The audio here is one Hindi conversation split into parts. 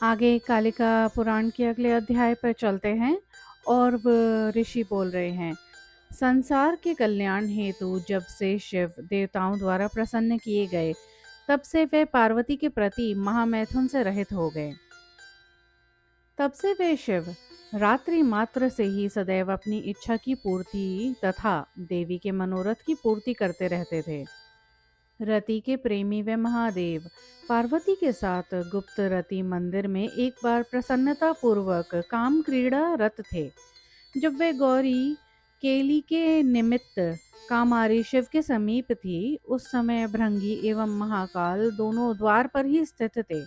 आगे कालिका पुराण के अगले अध्याय पर चलते हैं और वह ऋषि बोल रहे हैं। संसार के कल्याण हेतु जब से शिव देवताओं द्वारा प्रसन्न किए गए, तब से वे पार्वती के प्रति महामैथुन से रहित हो गए। तब से वे शिव रात्रि मात्र से ही सदैव अपनी इच्छा की पूर्ति तथा देवी के मनोरथ की पूर्ति करते रहते थे। रति के प्रेमी व महादेव पार्वती के साथ गुप्त रति मंदिर में एक बार प्रसन्नता पूर्वक काम क्रीड़ा रत थे। जब वे गौरी केली के निमित्त कामारी शिव के समीप थी, उस समय भृंगी एवं महाकाल दोनों द्वार पर ही स्थित थे।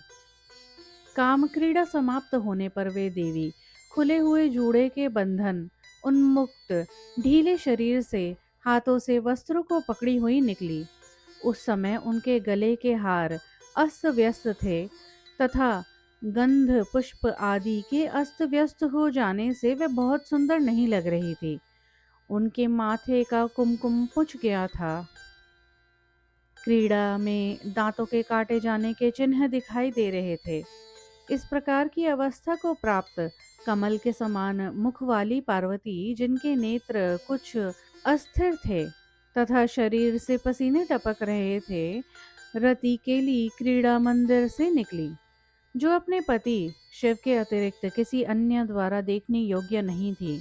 काम क्रीड़ा समाप्त होने पर वे देवी खुले हुए जूड़े के बंधन उन्मुक्त ढीले शरीर से हाथों से वस्त्रों को पकड़ी हुई निकली। उस समय उनके गले के हार अस्त व्यस्त थे तथा गंध पुष्प आदि के अस्त व्यस्त हो जाने से वे बहुत सुंदर नहीं लग रही थी। उनके माथे का कुमकुम पुछ गया था। क्रीड़ा में दांतों के काटे जाने के चिन्ह दिखाई दे रहे थे। इस प्रकार की अवस्था को प्राप्त कमल के समान मुख वाली पार्वती, जिनके नेत्र कुछ अस्थिर थे तथा शरीर से पसीने टपक रहे थे, रति केली क्रीड़ा मंदिर से निकली, जो अपने पति शिव के अतिरिक्त किसी अन्य द्वारा देखने योग्य नहीं थी।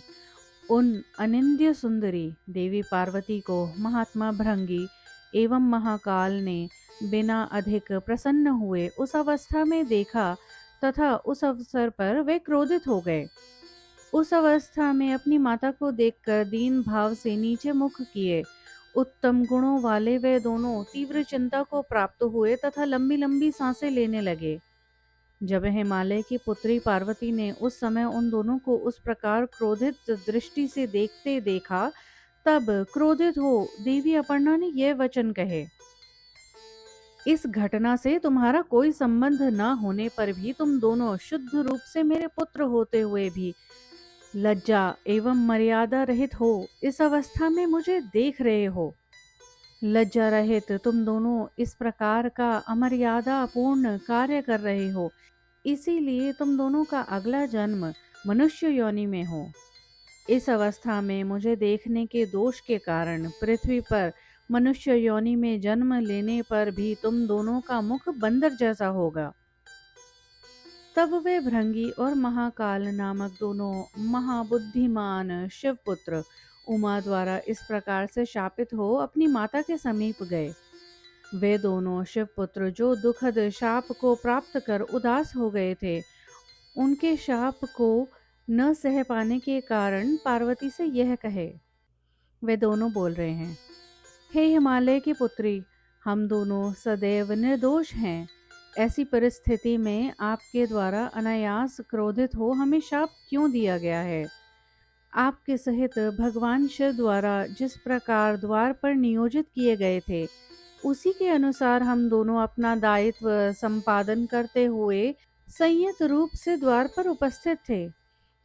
उन अनिंद्य सुंदरी देवी पार्वती को महात्मा भृंगी एवं महाकाल ने बिना अधिक प्रसन्न हुए उस अवस्था में देखा तथा उस अवसर पर वे क्रोधित हो गए। उस अवस्था में अपनी माता को देखकर दीन भाव से नीचे मुख किए उत्तम गुणों वाले वे दोनों तीव्र चिंता को प्राप्त हुए तथा लंबी लंबी सांसें लेने लगे। जब हिमालय की पुत्री पार्वती ने उस समय उन दोनों को उस प्रकार क्रोधित दृष्टि से देखते देखा, तब क्रोधित हो देवी अपर्णा ने यह वचन कहे। इस घटना से तुम्हारा कोई संबंध न होने पर भी तुम दोनों शुद्ध रूप से मेरे पुत्र होते हुए भी लज्जा एवं मर्यादा रहित हो इस अवस्था में मुझे देख रहे हो। लज्जा रहित तुम दोनों इस प्रकार का अमर्यादा पूर्ण कार्य कर रहे हो, इसीलिए तुम दोनों का अगला जन्म मनुष्य योनि में हो। इस अवस्था में मुझे देखने के दोष के कारण पृथ्वी पर मनुष्य योनि में जन्म लेने पर भी तुम दोनों का मुख बंदर जैसा होगा। तब वे भृंगी और महाकाल नामक दोनों महाबुद्धिमान शिवपुत्र उमा द्वारा इस प्रकार से शापित हो अपनी माता के समीप गए। वे दोनों शिवपुत्र जो दुखद शाप को प्राप्त कर उदास हो गए थे, उनके शाप को न सह पाने के कारण पार्वती से यह कहे। वे दोनों बोल रहे हैं, हे हिमालय की पुत्री, हम दोनों सदैव निर्दोष हैं। ऐसी परिस्थिति में आपके द्वारा अनायास क्रोधित हो हमें शाप क्यों दिया गया है? आपके सहित भगवान शिव द्वारा जिस प्रकार द्वार पर नियोजित किए गए थे, उसी के अनुसार हम दोनों अपना दायित्व संपादन करते हुए संयत रूप से द्वार पर उपस्थित थे।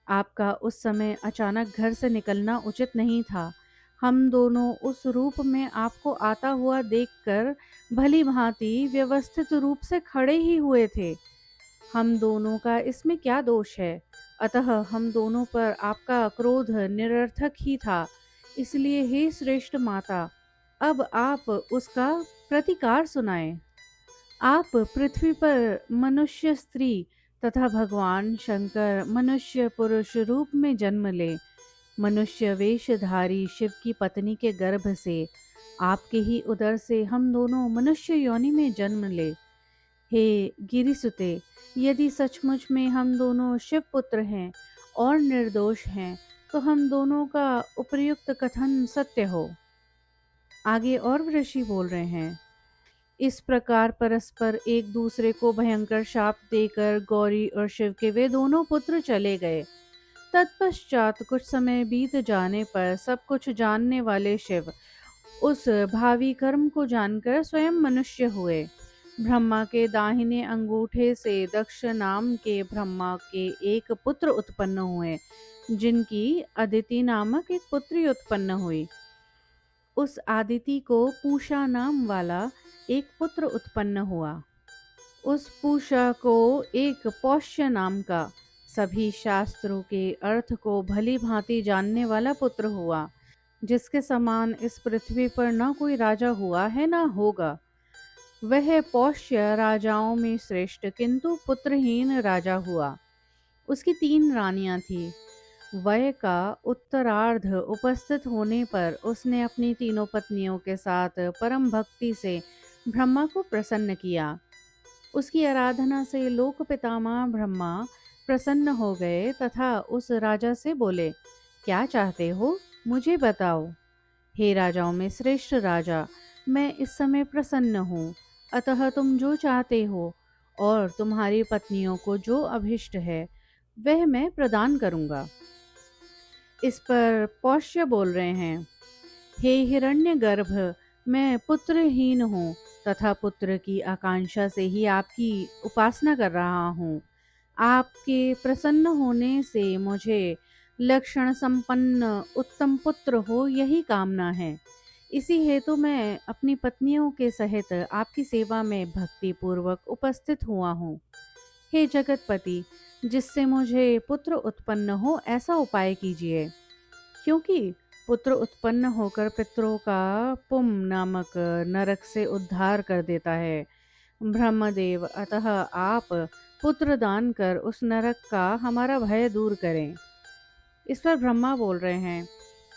आपका उस समय अचानक घर से निकलना उचित नहीं था। हम दोनों उस रूप में आपको आता हुआ देखकर भली भांति व्यवस्थित रूप से खड़े ही हुए थे। हम दोनों का इसमें क्या दोष है? अतः हम दोनों पर आपका क्रोध निरर्थक ही था। इसलिए हे श्रेष्ठ माता, अब आप उसका प्रतिकार सुनाएं। आप पृथ्वी पर मनुष्य स्त्री तथा भगवान शंकर मनुष्य पुरुष रूप में जन्म ले, मनुष्य वेशधारी शिव की पत्नी के गर्भ से, आपके ही उदर से हम दोनों मनुष्य योनि में जन्म ले। हे गिरिसुते, यदि सचमुच में हम दोनों शिव पुत्र हैं और निर्दोष हैं, तो हम दोनों का उपर्युक्त कथन सत्य हो। आगे और ऋषि बोल रहे हैं, इस प्रकार परस्पर एक दूसरे को भयंकर शाप देकर गौरी और शिव के वे दोनों पुत्र चले गए। तत्पश्चात कुछ समय बीत जाने पर सब कुछ जानने वाले शिव उस भावी कर्म को जानकर स्वयं मनुष्य हुए। ब्रह्मा के दाहिने अंगूठे से दक्ष नाम के ब्रह्मा के एक पुत्र उत्पन्न हुए, जिनकी अदिति नामक एक पुत्री उत्पन्न हुई। उस आदिति को पूषा नाम वाला एक पुत्र उत्पन्न हुआ। उस पूषा को एक पौष्य नाम का सभी शास्त्रों के अर्थ को भली भांति जानने वाला पुत्र हुआ, जिसके समान इस पृथ्वी पर न कोई राजा हुआ है न होगा। वह पौष्य राजाओं में श्रेष्ठ किंतु पुत्रहीन राजा हुआ। उसकी 3 रानियां थीं। वय का उत्तरार्ध उपस्थित होने पर उसने अपनी तीनों पत्नियों के साथ परम भक्ति से ब्रह्मा को प्रसन्न किया। उसकी आराधना से लोक पितामह ब्रह्मा प्रसन्न हो गए तथा उस राजा से बोले, क्या चाहते हो, मुझे बताओ। हे राजाओं में श्रेष्ठ राजा, मैं इस समय प्रसन्न हूँ, अतः तुम जो चाहते हो और तुम्हारी पत्नियों को जो अभिष्ट है वह मैं प्रदान करूँगा। इस पर पौष्य बोल रहे हैं, हे हिरण्यगर्भ, मैं पुत्रहीन हूँ तथा पुत्र की आकांक्षा से ही आपकी उपासना कर रहा हूँ। आपके प्रसन्न होने से मुझे लक्षण संपन्न उत्तम पुत्र हो, यही कामना है। इसी हेतु मैं अपनी पत्नियों के सहित आपकी सेवा में भक्ति पूर्वक उपस्थित हुआ हूँ। हे जगतपति, जिससे मुझे पुत्र उत्पन्न हो ऐसा उपाय कीजिए, क्योंकि पुत्र उत्पन्न होकर पितरों का पुम नामक नरक से उद्धार कर देता है। ब्रह्मदेव, अतः आप पुत्र दान कर उस नरक का हमारा भय दूर करें। इस पर ब्रह्मा बोल रहे हैं,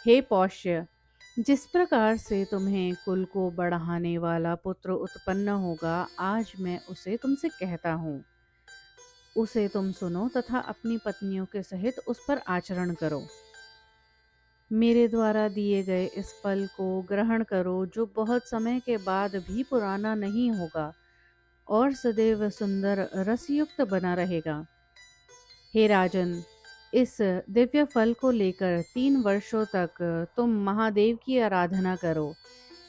हे पौष्य, जिस प्रकार से तुम्हें कुल को बढ़ाने वाला पुत्र उत्पन्न होगा, आज मैं उसे तुमसे कहता हूँ। उसे तुम सुनो तथा अपनी पत्नियों के सहित उस पर आचरण करो। मेरे द्वारा दिए गए इस फल को ग्रहण करो, जो बहुत समय के बाद भी पुराना नहीं होगा और सदैव सुंदर रसयुक्त बना रहेगा। हे राजन, इस दिव्य फल को लेकर 3 वर्षों तक तुम महादेव की आराधना करो,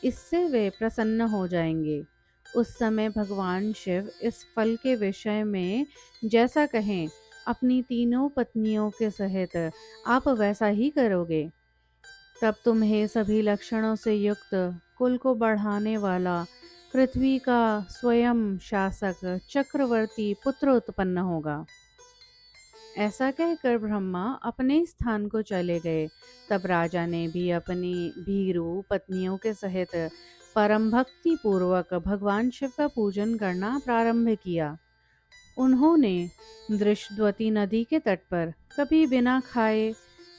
इससे वे प्रसन्न हो जाएंगे। उस समय भगवान शिव इस फल के विषय में जैसा कहें, अपनी तीनों पत्नियों के सहित आप वैसा ही करोगे। तब तुम्हें सभी लक्षणों से युक्त, कुल को बढ़ाने वाला, पृथ्वी का स्वयं शासक चक्रवर्ती पुत्र उत्पन्न होगा। ऐसा कहकर ब्रह्मा अपने स्थान को चले गए। तब राजा ने भी अपनी भीरू पत्नियों के सहित परम भक्ति पूर्वक भगवान शिव का पूजन करना प्रारंभ किया। उन्होंने दृशद्वती नदी के तट पर कभी बिना खाए,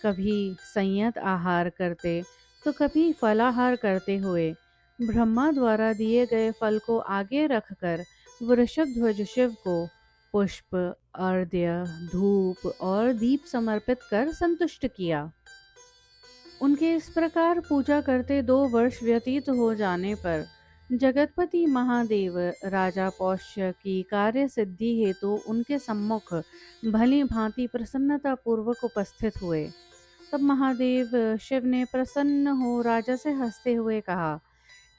कभी संयत आहार करते तो कभी फलाहार करते हुए ब्रह्मा द्वारा दिए गए फल को आगे रखकर वृषभध्वज शिव को पुष्प, अर्घ्य, धूप और दीप समर्पित कर संतुष्ट किया। उनके इस प्रकार पूजा करते 2 वर्ष व्यतीत हो जाने पर जगतपति महादेव राजा पौष्य की कार्य सिद्धि हेतु उनके सम्मुख भली भांति प्रसन्नता पूर्वक उपस्थित हुए। तब महादेव शिव ने प्रसन्न हो राजा से हंसते हुए कहा,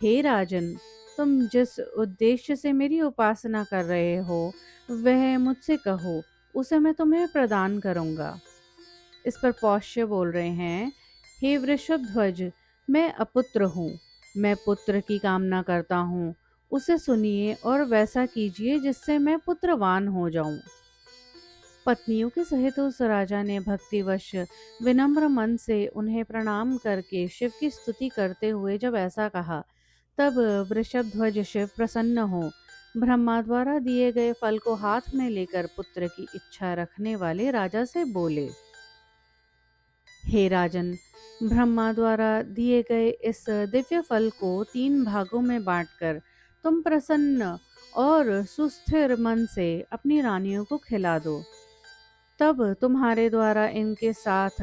हे राजन, तुम जिस उद्देश्य से मेरी उपासना कर रहे हो वह मुझसे कहो, उसे मैं तुम्हें प्रदान करूंगा। इस पर पौष्य बोल रहे हैं, हे वृषभध्वज, मैं अपुत्र हूँ, मैं पुत्र की कामना करता हूँ, उसे सुनिए और वैसा कीजिए जिससे मैं पुत्रवान हो जाऊं। पत्नियों के सहित उस राजा ने भक्तिवश विनम्र मन से उन्हें प्रणाम करके शिव की स्तुति करते हुए जब ऐसा कहा, तब वृषभध्वज शिव प्रसन्न हो ब्रह्मा द्वारा दिए गए फल को हाथ में लेकर पुत्र की इच्छा रखने वाले राजा से बोले, हे राजन, ब्रह्मा द्वारा दिए गए इस दिव्य फल को 3 भागों में बांटकर तुम प्रसन्न और सुस्थिर मन से अपनी रानियों को खिला दो। तब तुम्हारे द्वारा इनके साथ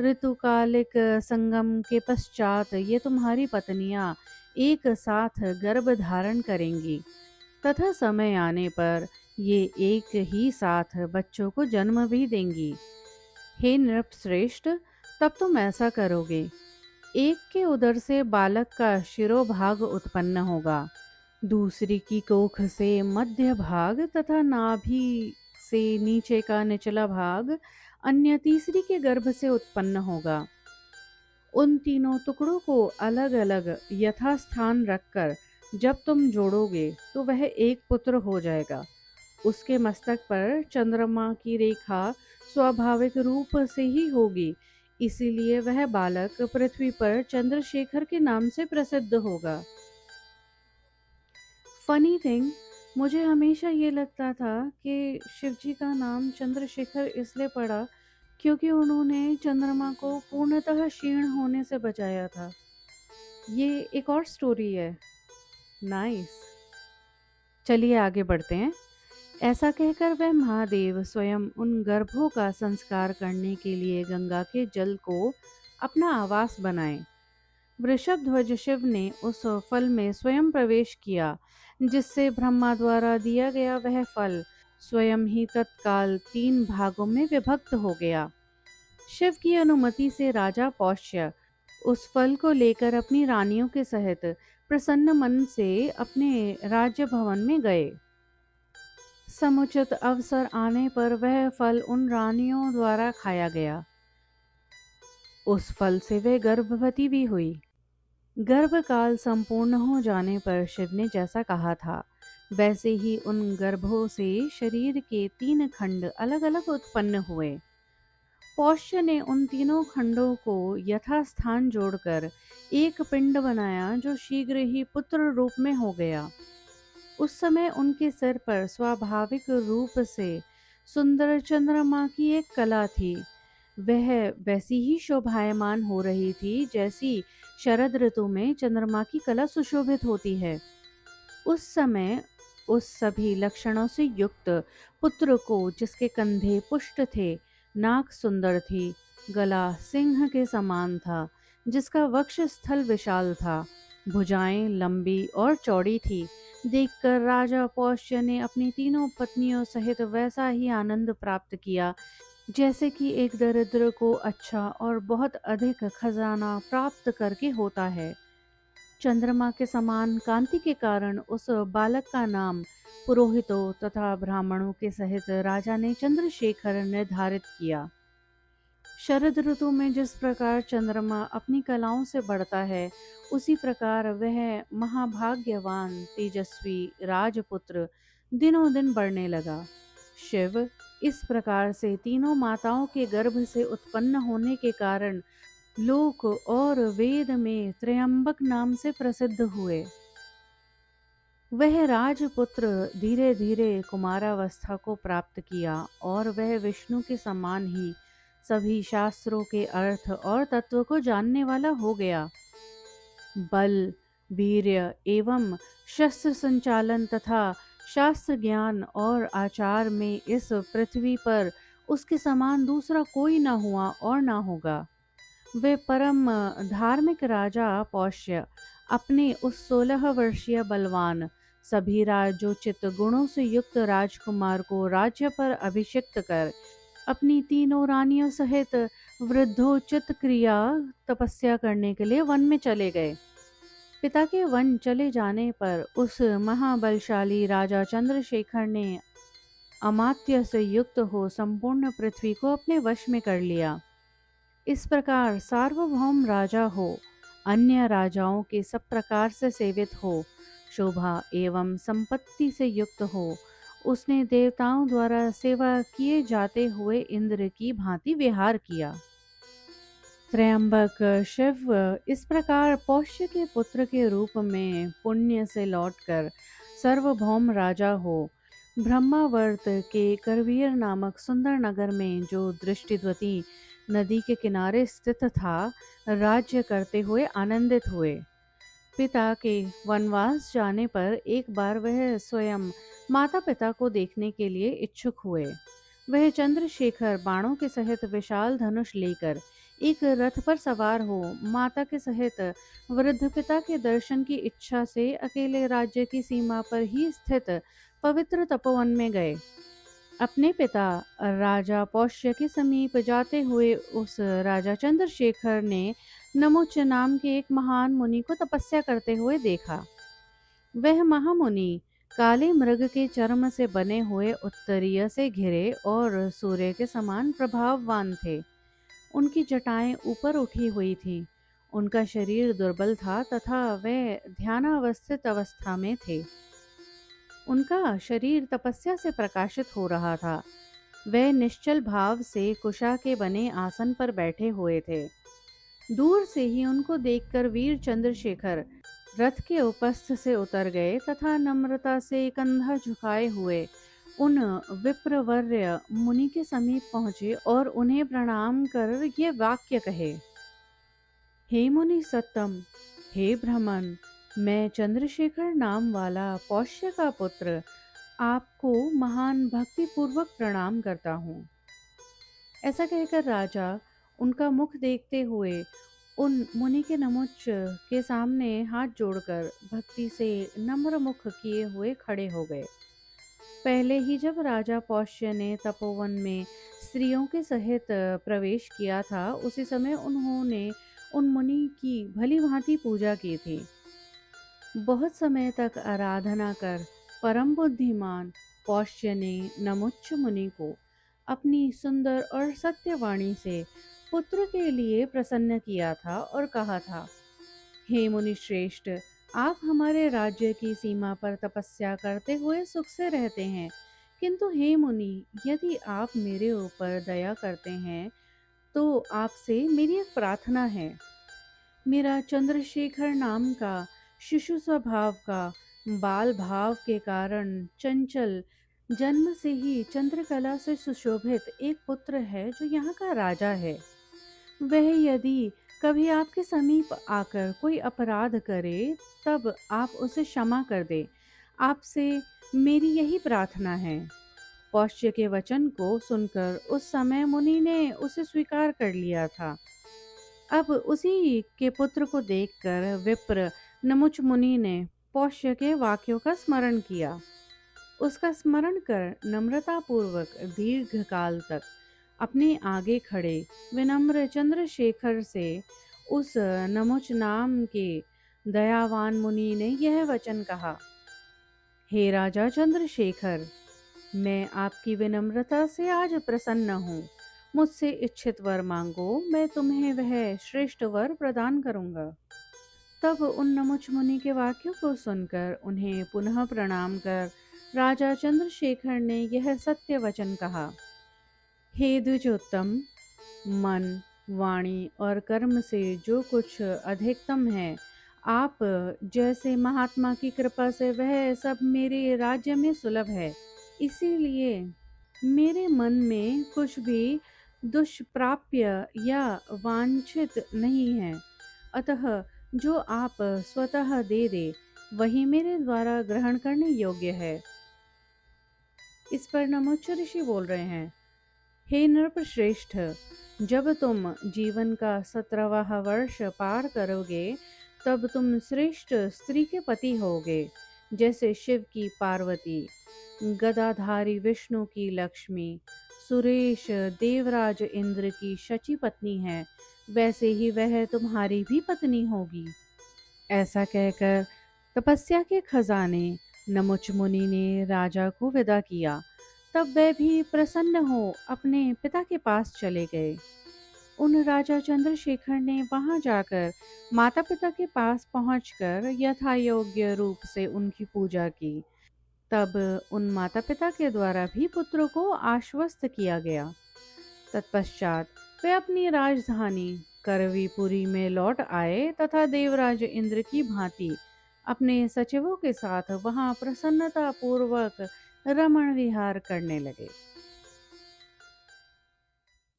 ऋतुकालिक संगम के पश्चात ये तुम्हारी पत्नियां एक साथ गर्भ धारण करेंगी तथा समय आने पर ये एक ही साथ बच्चों को जन्म भी देंगी। हे नृपश्रेष्ठ, तब तुम ऐसा करोगे, एक के उदर से बालक का शिरोभाग उत्पन्न होगा, दूसरी की कोख से मध्य भाग तथा नाभि से नीचे का निचला भाग अन्य तीसरी के गर्भ से उत्पन्न होगा। उन तीनों टुकड़ों को अलग अलग यथास्थान रखकर जब तुम जोड़ोगे तो वह एक पुत्र हो जाएगा उसके मस्तक पर चंद्रमा की रेखा स्वाभाविक रूप से ही होगी, इसीलिए वह बालक पृथ्वी पर चंद्रशेखर के नाम से प्रसिद्ध होगा। फनी थिंग, मुझे हमेशा ये लगता था कि शिवजी का नाम चंद्रशेखर इसलिए पड़ा क्योंकि उन्होंने चंद्रमा को पूर्णतः क्षीण होने से बचाया था। ये एक और स्टोरी है। नाइस। चलिए आगे बढ़ते हैं। ऐसा कहकर वह महादेव स्वयं उन गर्भों का संस्कार करने के लिए गंगा के जल को अपना आवास बनाए। वृषभ ध्वज शिव ने उस फल में स्वयं प्रवेश किया, जिससे ब्रह्मा द्वारा दिया गया वह फल स्वयं ही तत्काल 3 भागों में विभक्त हो गया। शिव की अनुमति से राजा पौष्य उस फल को लेकर अपनी रानियों के सहित प्रसन्न मन से अपने राज्य भवन में गए। समुचित अवसर आने पर वह फल उन रानियों द्वारा खाया गया। उस फल से वे गर्भवती भी हुई। गर्भकाल संपूर्ण हो जाने पर शिव ने जैसा कहा था, वैसे ही उन गर्भों से शरीर के 3 खंड अलग अलग उत्पन्न हुए। पौष्य ने उन तीनों खंडों को यथास्थान जोड़कर एक पिंड बनाया, जो शीघ्र ही पुत्र रूप में हो गया। उस समय उनके सिर पर स्वाभाविक रूप से सुंदर चंद्रमा की एक कला थी। वह वैसी ही शोभायमान हो रही थी जैसी शरद ऋतु में चंद्रमा की कला सुशोभित होती है। उस समय उस सभी लक्षणों से युक्त पुत्र को, जिसके कंधे पुष्ट थे, नाक सुंदर थी, गला सिंह के समान था, जिसका वक्ष स्थल विशाल था, भुजाएं लंबी और चौड़ी थी, देखकर राजा पौष्य ने अपनी तीनों पत्नियों सहित वैसा ही आनंद प्राप्त किया जैसे कि एक दरिद्र को अच्छा और बहुत अधिक खजाना प्राप्त करके होता है। चंद्रमा के समान कांति के कारण उस बालक का नाम पुरोहितों तथा ब्राह्मणों के सहित राजा ने चंद्रशेखर निर्धारित किया। शरद ऋतु में जिस प्रकार चंद्रमा अपनी कलाओं से बढ़ता है, उसी प्रकार वह महाभाग्यवान तेजस्वी राजपुत्र दिनों दिन बढ़ने लगा। शिव इस प्रकार से तीनों माताओं के गर्भ से उत्पन्न होने के कारण लोक और वेद में त्रयंबक नाम से प्रसिद्ध हुए। वह राजपुत्र धीरे धीरे कुमारावस्था को प्राप्त किया और वह विष्णु के समान ही सभी शास्त्रों के अर्थ और तत्व को जानने वाला हो गया। बल, वीर्य एवं शस्त्र संचालन तथा शास्त्र ज्ञान और आचार में इस पृथ्वी पर उसके समान दूसरा कोई न हुआ और न होगा। वे परम धार्मिक राजा पौष्य अपने उस 16 वर्षीय बलवान सभी राजोचित गुणों से युक्त राजकुमार को राज्य पर अभिषिक्त कर अपनी तीनों रानियों सहित वृद्धोचित क्रिया तपस्या करने के लिए वन में चले गए। पिता के वन चले जाने पर उस महाबलशाली राजा चंद्रशेखर ने अमात्य से युक्त हो संपूर्ण पृथ्वी को अपने वश में कर लिया। इस प्रकार सार्वभौम राजा हो, अन्य राजाओं के सब प्रकार से सेवित हो, शोभा एवं संपत्ति से युक्त हो, उसने देवताओं द्वारा सेवा किए जाते हुए इंद्र की भांति विहार किया। त्रयंबक शिव इस प्रकार पौष्य के पुत्र के रूप में पुण्य से लौटकर सार्वभौम राजा हो ब्रह्मावर्त के करवीर नामक सुंदर नगर में, जो दृष्टिद्वती नदी के किनारे स्थित था, राज्य करते हुए आनंदित हुए। पिता के वनवास जाने पर एक बार वह स्वयं माता पिता को देखने के लिए इच्छुक हुए। वह चंद्रशेखर बाणों के सहित विशाल धनुष लेकर एक रथ पर सवार हो माता के सहित वृद्ध पिता के दर्शन की इच्छा से अकेले राज्य की सीमा पर ही स्थित पवित्र तपोवन में गए। अपने पिता राजा पौष्य के समीप जाते हुए उस राजा चंद्रशेखर ने नमुच नाम के एक महान मुनि को तपस्या करते हुए देखा। वह महामुनि काले मृग के चर्म से बने हुए उत्तरीय से घिरे और सूर्य के समान प्रभाववान थे। उनकी जटाएं ऊपर उठी हुई थी। उनका शरीर दुर्बल था तथा वे ध्यानावस्थित अवस्था में थे। उनका शरीर तपस्या से प्रकाशित हो रहा था। वह निश्चल भाव से कुशा के बने आसन पर बैठे हुए थे। दूर से ही उनको देखकर वीर चंद्रशेखर रथ के उपस्थ से उतर गए तथा नम्रता से कंधा झुकाए हुए उन विप्रवर्य मुनि के समीप पहुंचे और उन्हें प्रणाम कर ये वाक्य कहे। हे मुनि सत्तम, हे ब्राह्मण, मैं चंद्रशेखर नाम वाला पौष्य का पुत्र आपको महान भक्ति पूर्वक प्रणाम करता हूँ। ऐसा कहकर राजा उनका मुख देखते हुए उन मुनि के नमुच के सामने हाथ जोड़कर भक्ति से नम्र मुख किए हुए खड़े हो गए। पहले ही जब राजा पौष्य ने तपोवन में स्त्रियों के सहित प्रवेश किया था, उसी समय उन्होंने उन मुनि की भली भांति पूजा की थी। बहुत समय तक आराधना कर परम बुद्धिमान पौष्य ने नमुच्च मुनि को अपनी सुंदर और सत्य वाणी से पुत्र के लिए प्रसन्न किया था और कहा था, हे मुनि श्रेष्ठ, आप हमारे राज्य की सीमा पर तपस्या करते हुए सुख से रहते हैं, किंतु हे मुनि, यदि आप मेरे ऊपर दया करते हैं तो आपसे मेरी एक प्रार्थना है। मेरा चंद्रशेखर नाम का शिशु स्वभाव का बाल भाव के कारण चंचल जन्म से ही चंद्रकला से सुशोभित एक पुत्र है जो यहाँ का राजा है। वह यदि कभी आपके समीप आकर कोई अपराध करे तब आप उसे क्षमा कर दे। आपसे मेरी यही प्रार्थना है। पौष्य के वचन को सुनकर उस समय मुनि ने उसे स्वीकार कर लिया था। अब उसी के पुत्र को देखकर विप्र नमुच मुनि ने पौष्य के वाक्यों का स्मरण किया। उसका स्मरण कर नम्रता पूर्वक दीर्घ काल तक अपने आगे खड़े विनम्र चंद्रशेखर से उस नमुच नाम के दयावान मुनि ने यह वचन कहा, हे राजा चंद्रशेखर, मैं आपकी विनम्रता से आज प्रसन्न हूँ। मुझसे इच्छित वर मांगो, मैं तुम्हें वह श्रेष्ठ वर प्रदान करूंगा। तब उन नमुच मुनि के वाक्यों को सुनकर उन्हें पुनः प्रणाम कर राजा चंद्रशेखर ने यह सत्य वचन कहा, हे द्विजोत्तम, मन, वाणी और कर्म से जो कुछ अधिकतम है, आप जैसे महात्मा की कृपा से वह सब मेरे राज्य में सुलभ है। इसीलिए मेरे मन में कुछ भी दुष्प्राप्य या वांछित नहीं है। अतः जो आप स्वतः दे दे वही मेरे द्वारा ग्रहण करने योग्य है। इस पर नमोच्च ऋषि बोल रहे हैं, हे नृपश्रेष्ठ, जब तुम जीवन का 17वां वर्ष पार करोगे तब तुम श्रेष्ठ स्त्री के पति होगे। जैसे शिव की पार्वती, गदाधारी विष्णु की लक्ष्मी, सुरेश देवराज इंद्र की शची पत्नी है, वैसे ही वह तुम्हारी भी पत्नी होगी। ऐसा कहकर तपस्या के खजाने नमुच मुनि ने राजा को विदा किया। तब वह भी प्रसन्न हो अपने पिता के पास चले गए। उन राजा चंद्रशेखर ने वहां जाकर माता पिता के पास पहुंचकर यथा योग्य रूप से उनकी पूजा की। तब उन माता पिता के द्वारा भी पुत्र को आश्वस्त किया गया। तत्पश्चात वे अपनी राजधानी करवीपुरी में लौट आए तथा देवराज इंद्र की भांति अपने सचिवों के साथ वहां प्रसन्नता पूर्वक रमण विहार करने लगे।